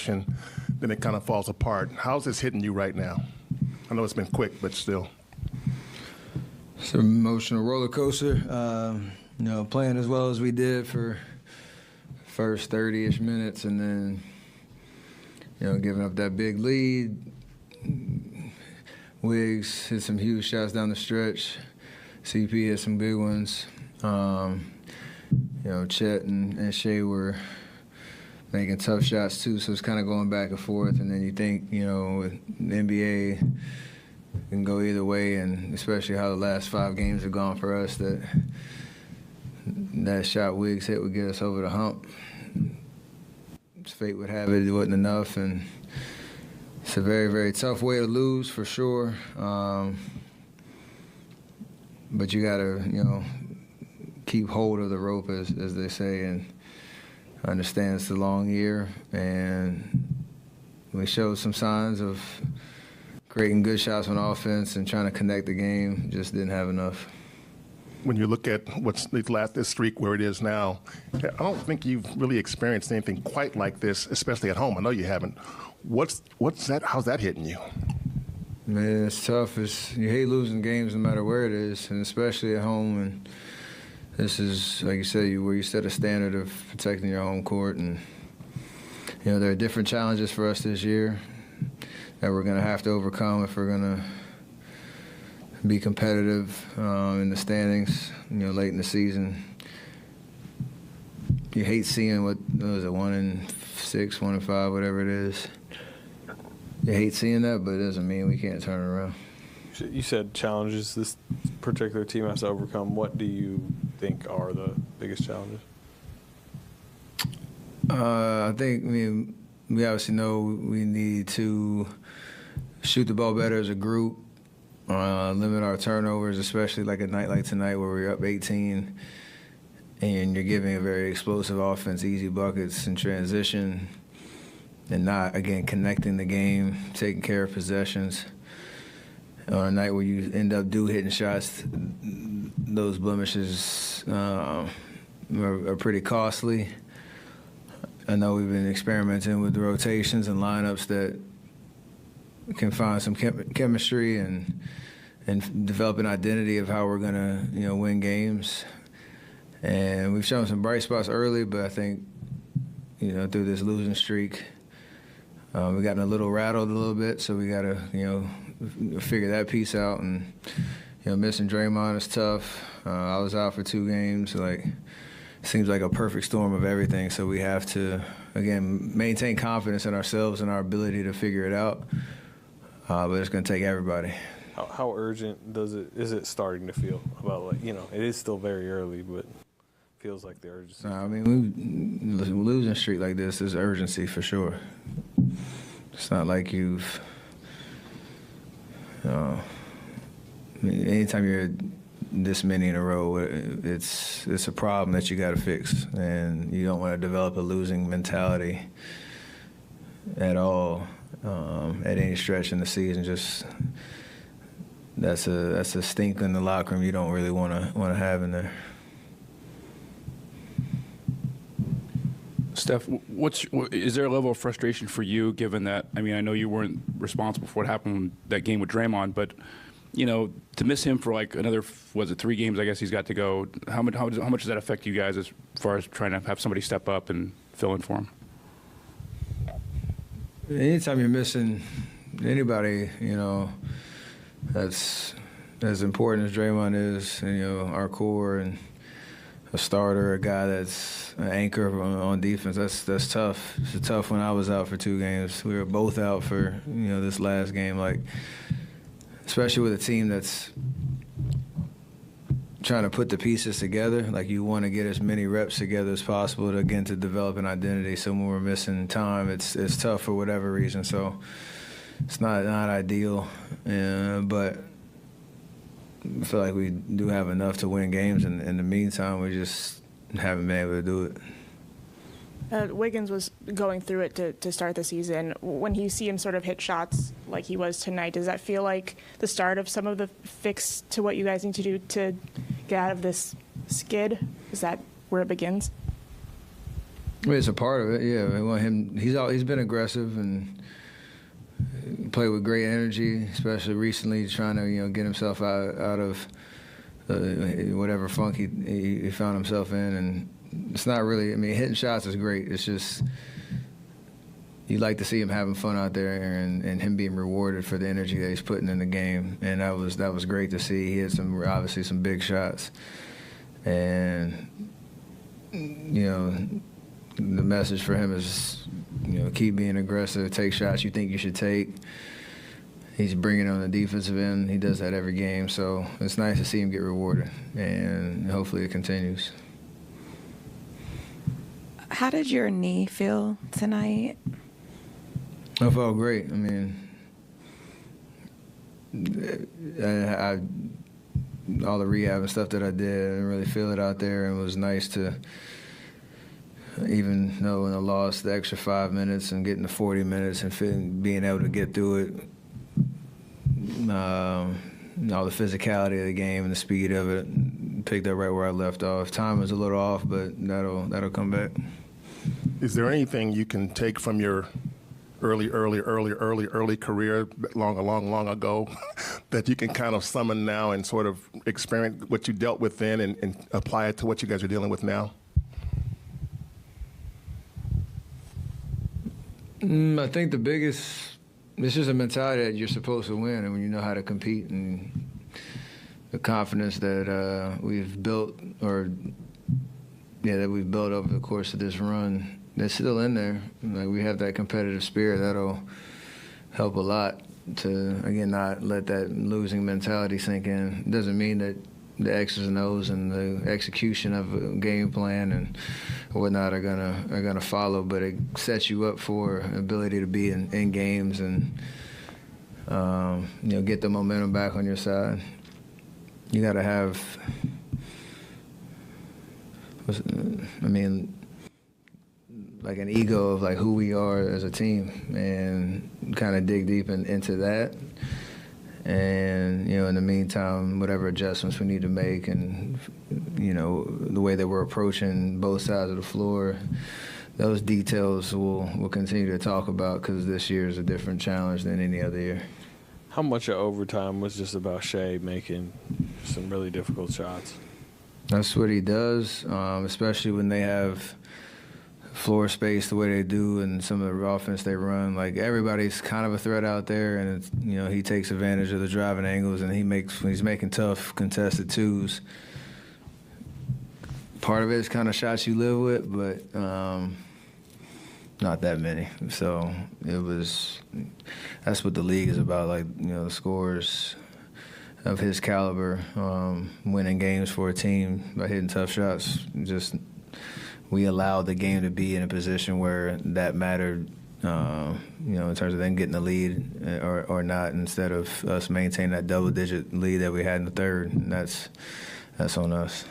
transition, then it kind of falls apart. How's this hitting you right now? I know it's been quick, but still. It's an emotional roller coaster. Playing as well as we did for first 30-ish minutes, and then, giving up that big lead. Wiggs hit some huge shots down the stretch. CP hit some big ones. Chet and Shai were making tough shots too, so it's kind of going back and forth. And then you think, with the NBA, can go either way, and especially how the last 5 games have gone for us, that shot Wiggs hit would get us over the hump. Fate would have it wasn't enough, and it's a very, very tough way to lose for sure. But you got to, keep hold of the rope, as they say, and understand it's a long year. And we showed some signs of creating good shots on offense and trying to connect the game. Just didn't have enough. When you look at this streak where it is now, I don't think you've really experienced anything quite like this, especially at home. I know you haven't. What's that? How's that hitting you? Man, it's tough. You hate losing games no matter where it is, and especially at home. And this is, like you said, where you set a standard of protecting your home court. And there are different challenges for us this year that we're going to have to overcome if we're going to be competitive in the standings, late in the season. You hate seeing what was it, 1-6, 1-5, whatever it is. You hate seeing that, but it doesn't mean we can't turn it around. You said challenges this particular team has to overcome. What do you think are the biggest challenges? I think, we obviously know we need to shoot the ball better as a group, limit our turnovers, especially like a night like tonight where we're up 18 and you're giving a very explosive offense, easy buckets in transition, and not, again, connecting the game, taking care of possessions. On a night where you end up hitting shots, those blemishes are pretty costly. I know we've been experimenting with the rotations and lineups that can find some chemistry and develop an identity of how we're going to, win games. And we've shown some bright spots early, but I think, through this losing streak, we gotten a little rattled a little bit, so we got to, figure that piece out. And, missing Draymond is tough. I was out for 2 games. Seems like a perfect storm of everything. So we have to, again, maintain confidence in ourselves and our ability to figure it out. But it's going to take everybody. How urgent is it starting to feel about, it is still very early, but feels like the urgency? Losing a streak like this is urgency for sure. It's not like you've, anytime you're this many in a row, it's a problem that you got to fix, and you don't want to develop a losing mentality at all at any stretch in the season. Just that's a stink in the locker room you don't really want to have in there. Steph, is there a level of frustration for you, given that, I know you weren't responsible for what happened in that game with Draymond, but, to miss him for another, 3 games, I guess he's got to go, how much does that affect you guys as far as trying to have somebody step up and fill in for him? Anytime you're missing anybody, that's as important as Draymond is, our core and a starter, a guy that's an anchor on defense. That's tough. It's tough when I was out for 2 games. We were both out for this last game. Especially with a team that's trying to put the pieces together. You want to get as many reps together as possible to develop an identity. So when we're missing time, it's tough for whatever reason. So it's not ideal, but I feel like we do have enough to win games. And in the meantime, we just haven't been able to do it. Wiggins was going through it to start the season. When you see him sort of hit shots like he was tonight, does that feel like the start of some of the fix to what you guys need to do to get out of this skid? Is that where it begins? I mean, it's a part of it. Yeah, we want him. He's been aggressive and played with great energy, especially recently, trying to get himself out of whatever funk he found himself in. And it's not really. I mean, hitting shots is great. It's just you like to see him having fun out there and him being rewarded for the energy that he's putting in the game. And that was great to see. He had obviously some big shots, and the message for him is, keep being aggressive, take shots you think you should take. He's bringing it on the defensive end. He does that every game, so it's nice to see him get rewarded, and hopefully it continues. How did your knee feel tonight? I felt great. I mean, all the rehab and stuff that I did, I didn't really feel it out there, and it was nice to, even though when I lost the extra 5 minutes and getting to 40 minutes and being able to get through it, all the physicality of the game and the speed of it, picked up right where I left off. Time was a little off, but that'll come back. Is there anything you can take from your early career long ago that you can kind of summon now and sort of experience what you dealt with then and apply it to what you guys are dealing with now? I think the biggest, it's just a mentality that you're supposed to win, and when you know how to compete, and the confidence that we've built, that we've built over the course of this run, that's still in there. Like, we have that competitive spirit that'll help a lot to, again, not let that losing mentality sink in. It doesn't mean that the X's and O's and the execution of a game plan and whatnot are gonna follow, but it sets you up for ability to be in games and get the momentum back on your side. You got to have, like an ego of like who we are as a team, and kind of dig deep into that. And, in the meantime, whatever adjustments we need to make and, the way that we're approaching both sides of the floor, those details we'll continue to talk about, because this year is a different challenge than any other year. How much of overtime was just about Shai making some really difficult shots? That's what he does, especially when they have floor space the way they do and some of the offense they run. Like, everybody's kind of a threat out there, and it's, he takes advantage of the driving angles, and he's making tough contested twos. Part of it is kind of shots you live with, but not that many. So that's what the league is about. Like, the scores of his caliber, winning games for a team by hitting tough shots. We allowed the game to be in a position where that mattered, in terms of them getting the lead or not, instead of us maintaining that double-digit lead that we had in the third. And that's on us.